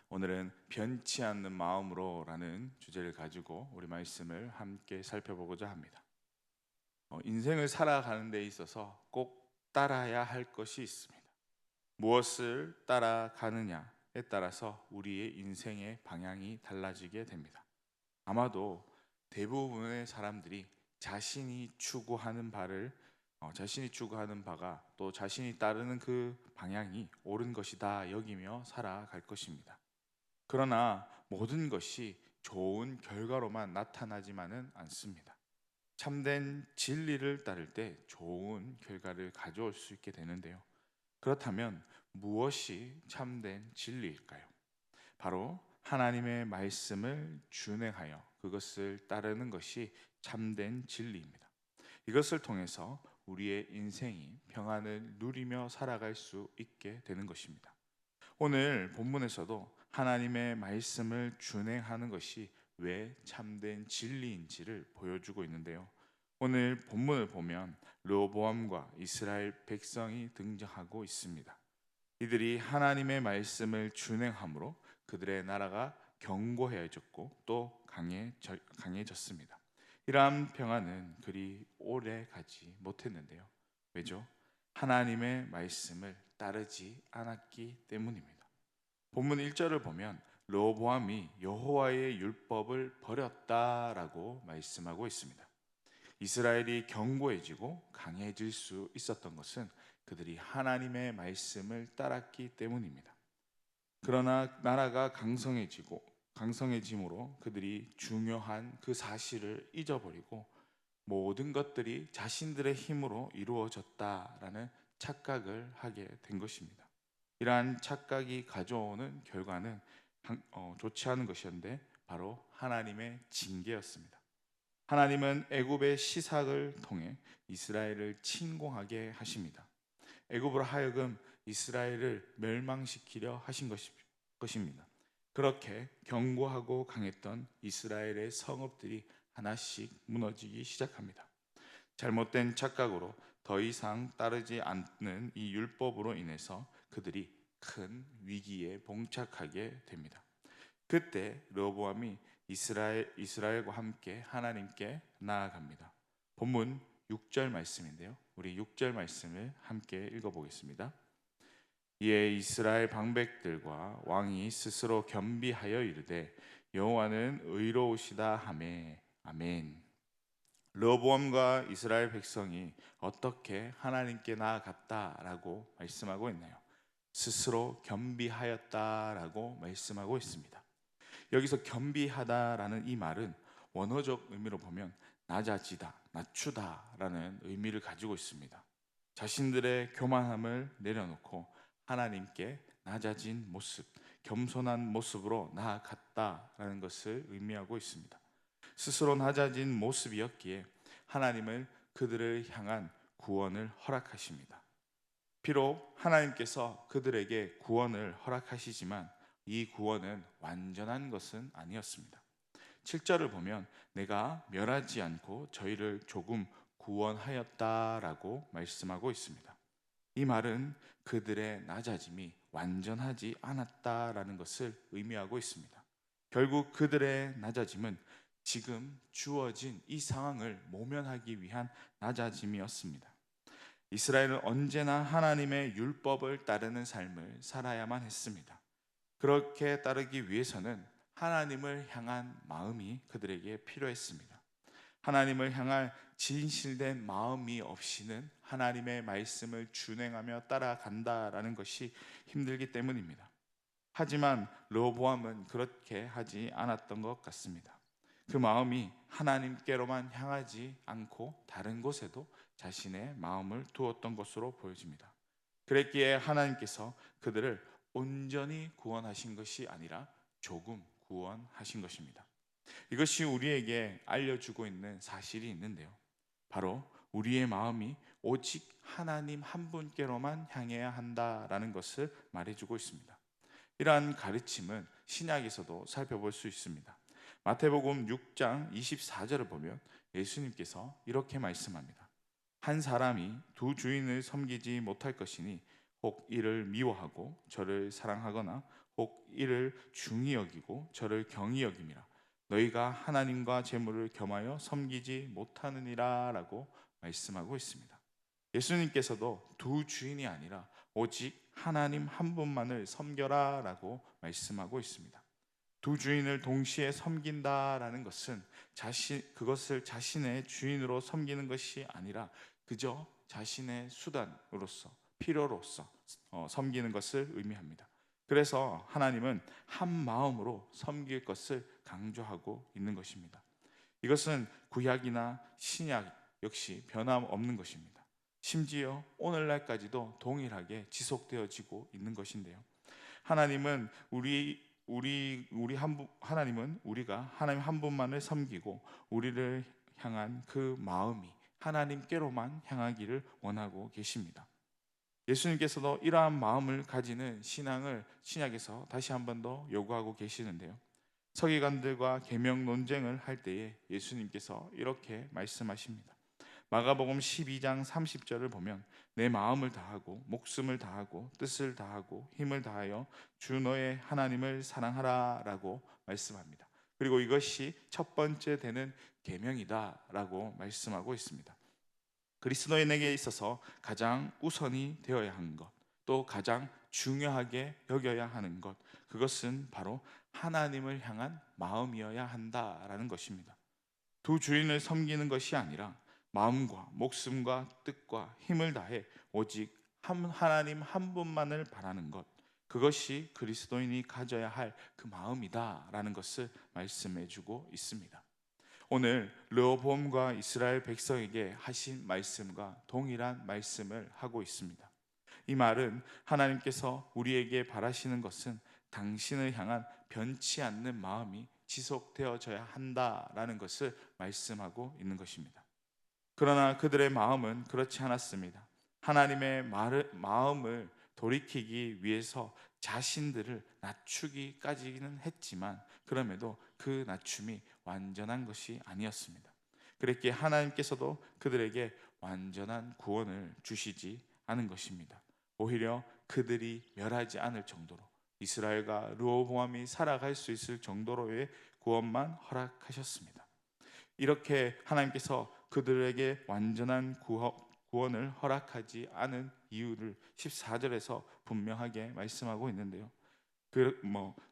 오늘은 변치 않는 마음으로라는 주제를 가지고 우리 말씀을 함께 살펴보고자 합니다. 인생을 살아가는 데 있어서 꼭 따라야 할 것이 있습니다. 무엇을 따라가느냐에 따라서 우리의 인생의 방향이 달라지게 됩니다. 아마도 대부분의 사람들이 자신이 추구하는 바가 또 자신이 따르는 그 방향이 옳은 것이다 여기며 살아갈 것입니다. 그러나 모든 것이 좋은 결과로만 나타나지만은 않습니다. 참된 진리를 따를 때 좋은 결과를 가져올 수 있게 되는데요. 그렇다면 무엇이 참된 진리일까요? 바로 하나님의 말씀을 준행하여 그것을 따르는 것이 참된 진리입니다. 이것을 통해서 우리의 인생이 평안을 누리며 살아갈 수 있게 되는 것입니다. 오늘 본문에서도 하나님의 말씀을 준행하는 것이 왜 참된 진리인지를 보여주고 있는데요. 오늘 본문을 보면 르호보암과 이스라엘 백성이 등장하고 있습니다. 이들이 하나님의 말씀을 준행함으로 그들의 나라가 견고해졌고 또 강해졌습니다. 이러한 평안은 그리 오래 가지 못했는데요. 왜죠? 하나님의 말씀을 따르지 않았기 때문입니다. 본문 1절을 보면 르호보암이 여호와의 율법을 버렸다라고 말씀하고 있습니다. 이스라엘이 견고해지고 강해질 수 있었던 것은 그들이 하나님의 말씀을 따랐기 때문입니다. 그러나 나라가 강성해짐으로 그들이 중요한 그 사실을 잊어버리고 모든 것들이 자신들의 힘으로 이루어졌다라는 착각을 하게 된 것입니다. 이러한 착각이 가져오는 결과는 좋지 않은 것이었는데 바로 하나님의 징계였습니다. 하나님은 애굽의 시삭을 통해 이스라엘을 침공하게 하십니다. 애굽으로 하여금 이스라엘을 멸망시키려 하신 것입니다. 그렇게 견고하고 강했던 이스라엘의 성읍들이 하나씩 무너지기 시작합니다. 잘못된 착각으로 더 이상 따르지 않는 이 율법으로 인해서 그들이 큰 위기에 봉착하게 됩니다. 그때 르호보암이 이스라엘과 함께 하나님께 나아갑니다. 본문 6절 말씀인데요. 우리 6절 말씀을 함께 읽어보겠습니다. 이에 이스라엘 방백들과 왕이 스스로 겸비하여 이르되 여호와는 의로우시다 하매 아멘. 르호보암과 이스라엘 백성이 어떻게 하나님께 나아갔다라고 말씀하고 있나요? 스스로 겸비하였다라고 말씀하고 있습니다. 여기서 겸비하다라는 이 말은 원어적 의미로 보면 낮아지다, 낮추다라는 의미를 가지고 있습니다. 자신들의 교만함을 내려놓고 하나님께 낮아진 모습, 겸손한 모습으로 나아갔다라는 것을 의미하고 있습니다. 스스로 낮아진 모습이었기에 하나님은 그들을 향한 구원을 허락하십니다. 비록 하나님께서 그들에게 구원을 허락하시지만 이 구원은 완전한 것은 아니었습니다. 7절을 보면 내가 멸하지 않고 저희를 조금 구원하였다라고 말씀하고 있습니다. 이 말은 그들의 낮아짐이 완전하지 않았다라는 것을 의미하고 있습니다. 결국 그들의 낮아짐은 지금 주어진 이 상황을 모면하기 위한 낮아짐이었습니다. 이스라엘은 언제나 하나님의 율법을 따르는 삶을 살아야만 했습니다. 그렇게 따르기 위해서는 하나님을 향한 마음이 그들에게 필요했습니다. 하나님을 향할 진실된 마음이 없이는 하나님의 말씀을 준행하며 따라간다라는 것이 힘들기 때문입니다. 하지만 르호보암은 그렇게 하지 않았던 것 같습니다. 그 마음이 하나님께로만 향하지 않고 다른 곳에도 자신의 마음을 두었던 것으로 보여집니다. 그랬기에 하나님께서 그들을 온전히 구원하신 것이 아니라 조금 구원하신 것입니다. 이것이 우리에게 알려주고 있는 사실이 있는데요. 바로 우리의 마음이 오직 하나님 한 분께로만 향해야 한다라는 것을 말해주고 있습니다. 이러한 가르침은 신약에서도 살펴볼 수 있습니다. 마태복음 6장 24절을 보면 예수님께서 이렇게 말씀합니다. 한 사람이 두 주인을 섬기지 못할 것이니 혹 이를 미워하고 저를 사랑하거나 혹 이를 중히 여기고 저를 경히 여김이라. 너희가 하나님과 재물을 겸하여 섬기지 못하느니라 라고 말씀하고 있습니다. 예수님께서도 두 주인이 아니라 오직 하나님 한 분만을 섬겨라 라고 말씀하고 있습니다. 두 주인을 동시에 섬긴다라는 것은 그것을 자신의 주인으로 섬기는 것이 아니라 그저 자신의 수단으로서 필요로서 섬기는 것을 의미합니다. 그래서 하나님은 한 마음으로 섬길 것을 강조하고 있는 것입니다. 이것은 구약이나 신약 역시 변함없는 것입니다. 심지어 오늘날까지도 동일하게 지속되어지고 있는 것인데요. 하나님은 하나님은 우리가 하나님 한 분만을 섬기고 우리를 향한 그 마음이 하나님께로만 향하기를 원하고 계십니다. 예수님께서도 이러한 마음을 가지는 신앙을 신약에서 다시 한 번 더 요구하고 계시는데요. 서기관들과 계명 논쟁을 할 때에 예수님께서 이렇게 말씀하십니다. 마가복음 12장 30절을 보면 내 마음을 다하고 목숨을 다하고 뜻을 다하고 힘을 다하여 주 너의 하나님을 사랑하라라고 말씀합니다. 그리고 이것이 첫 번째 되는 계명이다라고 말씀하고 있습니다. 그리스도인에게 있어서 가장 우선이 되어야 하는 것, 또 가장 중요하게 여겨야 하는 것, 그것은 바로 하나님을 향한 마음이어야 한다라는 것입니다. 두 주인을 섬기는 것이 아니라 마음과 목숨과 뜻과 힘을 다해 오직 하나님 한 분만을 바라는 것, 그것이 그리스도인이 가져야 할 그 마음이다라는 것을 말씀해 주고 있습니다. 오늘 르호보암과 이스라엘 백성에게 하신 말씀과 동일한 말씀을 하고 있습니다. 이 말은 하나님께서 우리에게 바라시는 것은 당신을 향한 변치 않는 마음이 지속되어져야 한다라는 것을 말씀하고 있는 것입니다. 그러나 그들의 마음은 그렇지 않았습니다. 하나님의 마음을 돌이키기 위해서 자신들을 낮추기까지는 했지만 그럼에도 그 낮춤이 완전한 것이 아니었습니다. 그랬기에 하나님께서도 그들에게 완전한 구원을 주시지 않은 것입니다. 오히려 그들이 멸하지 않을 정도로 이스라엘과 르호보암이 살아갈 수 있을 정도로의 구원만 허락하셨습니다. 이렇게 하나님께서 그들에게 완전한 구원을 허락하지 않은 이유를 14절에서 분명하게 말씀하고 있는데요.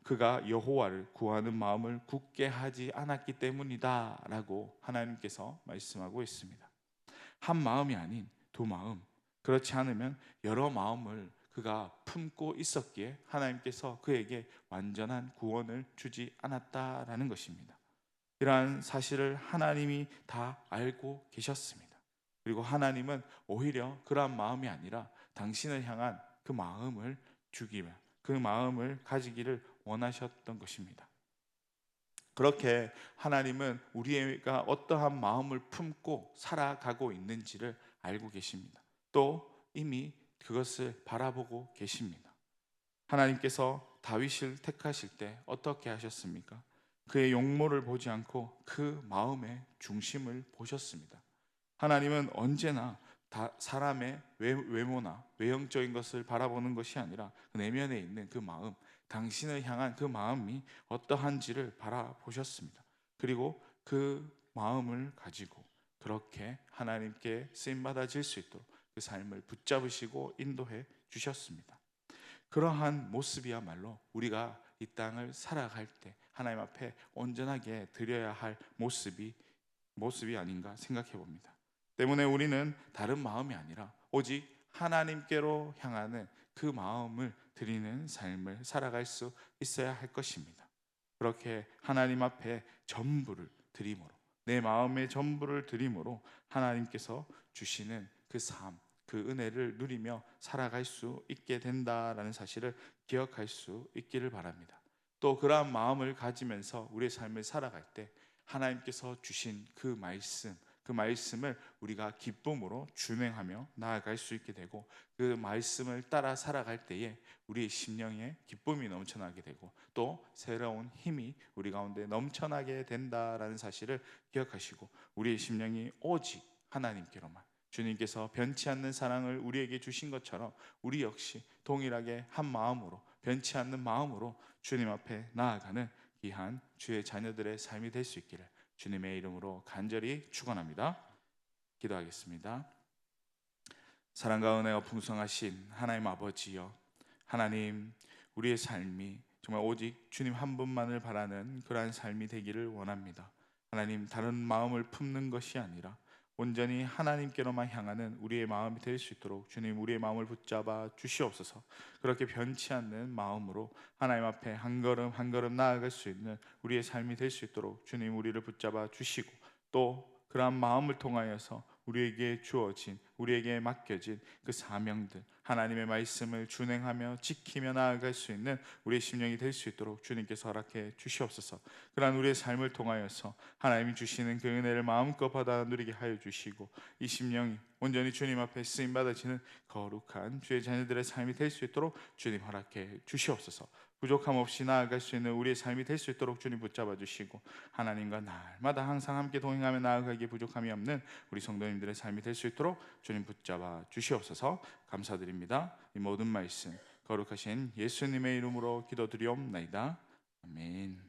그가 여호와를 구하는 마음을 굳게 하지 않았기 때문이다라고 하나님께서 말씀하고 있습니다. 한 마음이 아닌 두 마음, 그렇지 않으면 여러 마음을 그가 품고 있었기에 하나님께서 그에게 완전한 구원을 주지 않았다라는 것입니다. 이러한 사실을 하나님이 다 알고 계셨습니다. 그리고 하나님은 오히려 그러한 마음이 아니라 당신을 향한 그 마음을 주기를, 그 마음을 가지기를 원하셨던 것입니다. 그렇게 하나님은 우리가 어떠한 마음을 품고 살아가고 있는지를 알고 계십니다. 또 이미 그것을 바라보고 계십니다. 하나님께서 다윗을 택하실 때 어떻게 하셨습니까? 그의 용모를 보지 않고 그 마음의 중심을 보셨습니다. 하나님은 언제나 사람의 외모나 외형적인 것을 바라보는 것이 아니라 그 내면에 있는 그 마음, 당신을 향한 그 마음이 어떠한지를 바라보셨습니다. 그리고 그 마음을 가지고 그렇게 하나님께 쓰임받아질 수 있도록 그 삶을 붙잡으시고 인도해 주셨습니다. 그러한 모습이야말로 우리가 이 땅을 살아갈 때 하나님 앞에 온전하게 드려야 할 모습이 아닌가 생각해 봅니다. 때문에 우리는 다른 마음이 아니라 오직 하나님께로 향하는 그 마음을 드리는 삶을 살아갈 수 있어야 할 것입니다. 그렇게 하나님 앞에 전부를 드림으로, 내 마음의 전부를 드림으로 하나님께서 주시는 그 삶, 그 은혜를 누리며 살아갈 수 있게 된다라는 사실을 기억할 수 있기를 바랍니다. 또 그러한 마음을 가지면서 우리의 삶을 살아갈 때 하나님께서 주신 그 말씀을 우리가 기쁨으로 준행하며 나아갈 수 있게 되고, 그 말씀을 따라 살아갈 때에 우리의 심령에 기쁨이 넘쳐나게 되고 또 새로운 힘이 우리 가운데 넘쳐나게 된다라는 사실을 기억하시고 우리의 심령이 오직 하나님께로만, 주님께서 변치 않는 사랑을 우리에게 주신 것처럼 우리 역시 동일하게 한 마음으로, 변치 않는 마음으로 주님 앞에 나아가는 귀한 주의 자녀들의 삶이 될 수 있기를 주님의 이름으로 간절히 축원합니다. 기도하겠습니다. 사랑과 은혜가 풍성하신 하나님 아버지여, 하나님, 우리의 삶이 정말 오직 주님 한 분만을 바라는 그러한 삶이 되기를 원합니다. 하나님, 다른 마음을 품는 것이 아니라 온전히 하나님께로만 향하는 우리의 마음이 될 수 있도록 주님, 우리의 마음을 붙잡아 주시옵소서. 그렇게 변치 않는 마음으로 하나님 앞에 한 걸음 한 걸음 나아갈 수 있는 우리의 삶이 될 수 있도록 주님, 우리를 붙잡아 주시고, 또 그러한 마음을 통하여서 우리에게 주어진, 우리에게 맡겨진 그 사명들, 하나님의 말씀을 준행하며 지키며 나아갈 수 있는 우리의 심령이 될 수 있도록 주님께서 허락해 주시옵소서. 그러한 우리의 삶을 통하여서 하나님이 주시는 그 은혜를 마음껏 받아 누리게 하여 주시고, 이 심령이 온전히 주님 앞에 쓰임 받아지는 거룩한 주의 자녀들의 삶이 될 수 있도록 주님 허락해 주시옵소서. 부족함 없이 나아갈 수 있는 우리의 삶이 될 수 있도록 주님 붙잡아 주시고, 하나님과 날마다 항상 함께 동행하며 나아가기에 부족함이 없는 우리 성도님들의 삶이 될 수 있도록 주님 붙잡아 주시옵소서. 감사드립니다. 이 모든 말씀 거룩하신 예수님의 이름으로 기도드리옵나이다. 아멘.